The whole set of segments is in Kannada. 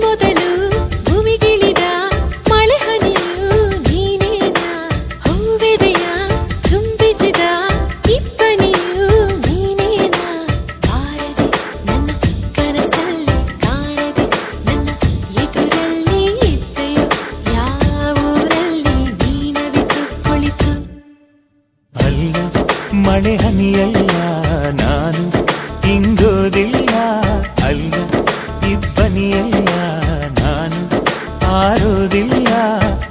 ಮೊದಲು ಭೂಮಿಗಿಳಿದ ಮಳೆ ಹನಿಯು ನೀನೇನ, ಹೂವೆದೆಯ ಚುಂಬಿಸಿದ ಇಬ್ಬನಿಯು ನೀನೇನ, ಬಾರದೆ ನನ್ನ ಕನಸಲ್ಲಿ ಕಾಣದೆ ನನ್ನ ಎದುರಲ್ಲಿ ಇದ್ದೆಯೋ, ಯಾವೂರಲ್ಲಿ ನೀನವಿತು ಕುಳಿತು. ಅಲ್ಲ ಮಳೆ ಹನಿಯಲ್ಲ ನಾನು ಹಿಂಗೋದಿಲ್ಲ, ಅಲ್ಲ ಇಬ್ಬನಿಯಲ್ಲ ನಾನು ಆರೋದಿಲ್ಲ,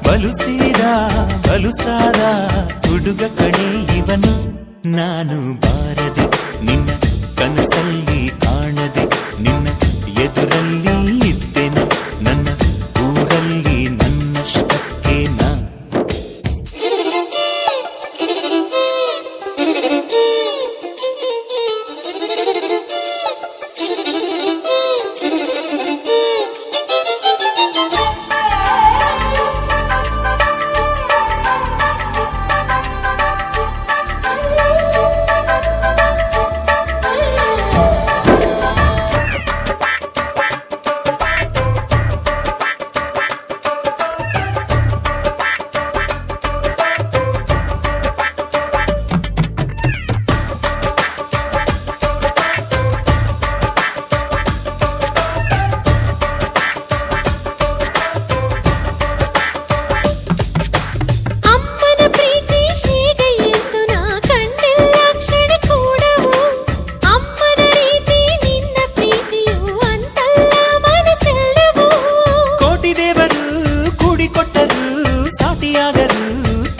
ಬಲುಸೀದ ಬಲುಸಾದ ಹುಡುಗ ಕಣೆ ಇವನು ನಾನು, ಬಾರದೆ ನಿನ್ನ ಕನಸಲ್ಲಿ ಕಾಣದೆ ನಿನ್ನ ಎದುರಲ್ಲಿ ಇದ್ದೆನ, ನನ್ನ ಊರಲ್ಲಿ ನನ್ನಷ್ಟಕ್ಕೆ ನಾ.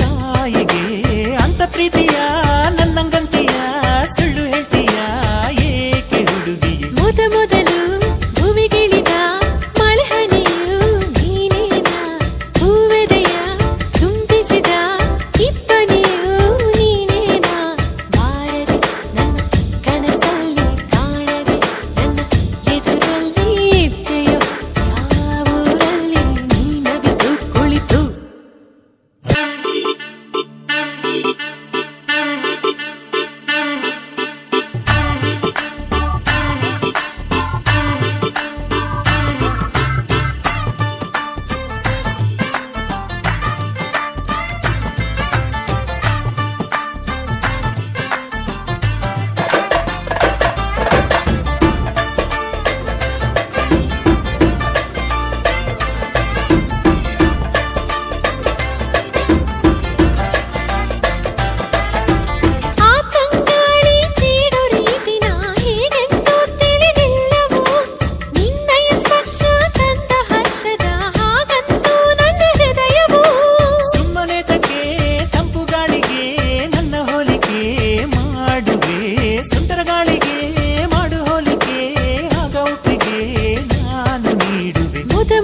ತಾಯಿಗೆ ಅಂತ ಪ್ರೀತಿಯ ನನ್ನಂಗಂತೀಯ ಸುಳ್ಳು ಹೇಳ್ತೀಯ ಏಕೆ ಹುಡುಗಿಯೇ. ಮೊದಲು ಭೂಮಿಗಿಳಿದ ಮಳೆ ಹನಿಯು ನೀನೇನ, ಹೂವೆದೆಯ ಚುಂಬಿಸಿದ ಇಬ್ಬನಿಯು ನೀನೇನ, ಬಾರದೆ ನನ್ನ ಕನಸಲ್ಲಿ ಕಾಣದೆ ನನ್ನ ಎದುರಲ್ಲಿ ಇದ್ದೆಯೋ, ಯಾವೂರಲ್ಲಿ ನೀನವಿತು ಕುಳಿತು.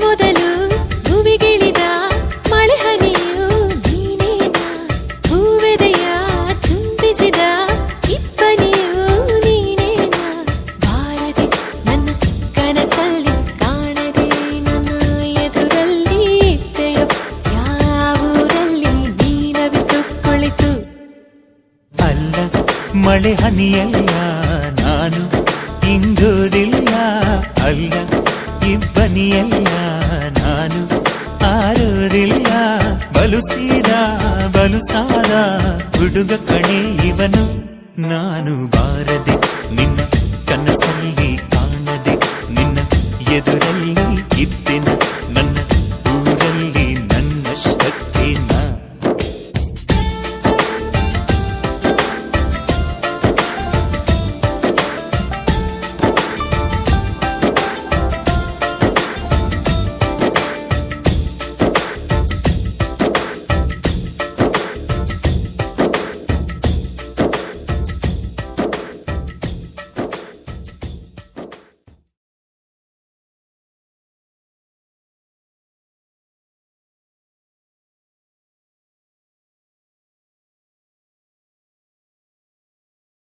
ಮೊದಲು ಭೂಮಿಗಿಳಿದ ಮಳೆ ಹನಿಯು ನೀನೇನ, ಹೂವೆದೆಯ ಚುಂಬಿಸಿದ ಇಬ್ಬನಿಯು ನೀನೇನ, ಬಾರದೆ ನನ್ನ ಕನಸಲ್ಲಿ ಕಾಣದೆ ನನ್ನ ಎದುರಲ್ಲಿ ಇದ್ದೆಯೋ, ಯಾವೂರಲ್ಲಿ ನೀನವಿತು ಕುಳಿತು. ಅಲ್ಲ ಮಳೆ ಹನಿಯಲ್ಲ ನಾನು ಹಿಂಗೋದಿಲ್ಲ, ಅಲ್ಲ ಇಬ್ಬನಿಯಲ್ಲ ನಾನು ಆರೋದಿಲ್ಲ, ಬಲುಸೀದ ಬಲುಸಾದ ಹುಡುಗ ಕಣೆ ಇವನು ನಾನು, ಬಾರದೆ ನಿನ್ನ ಕನಸಲ್ಲಿ ಕಾಣದೆ ನಿನ್ನ ಎದುರಲ್ಲಿ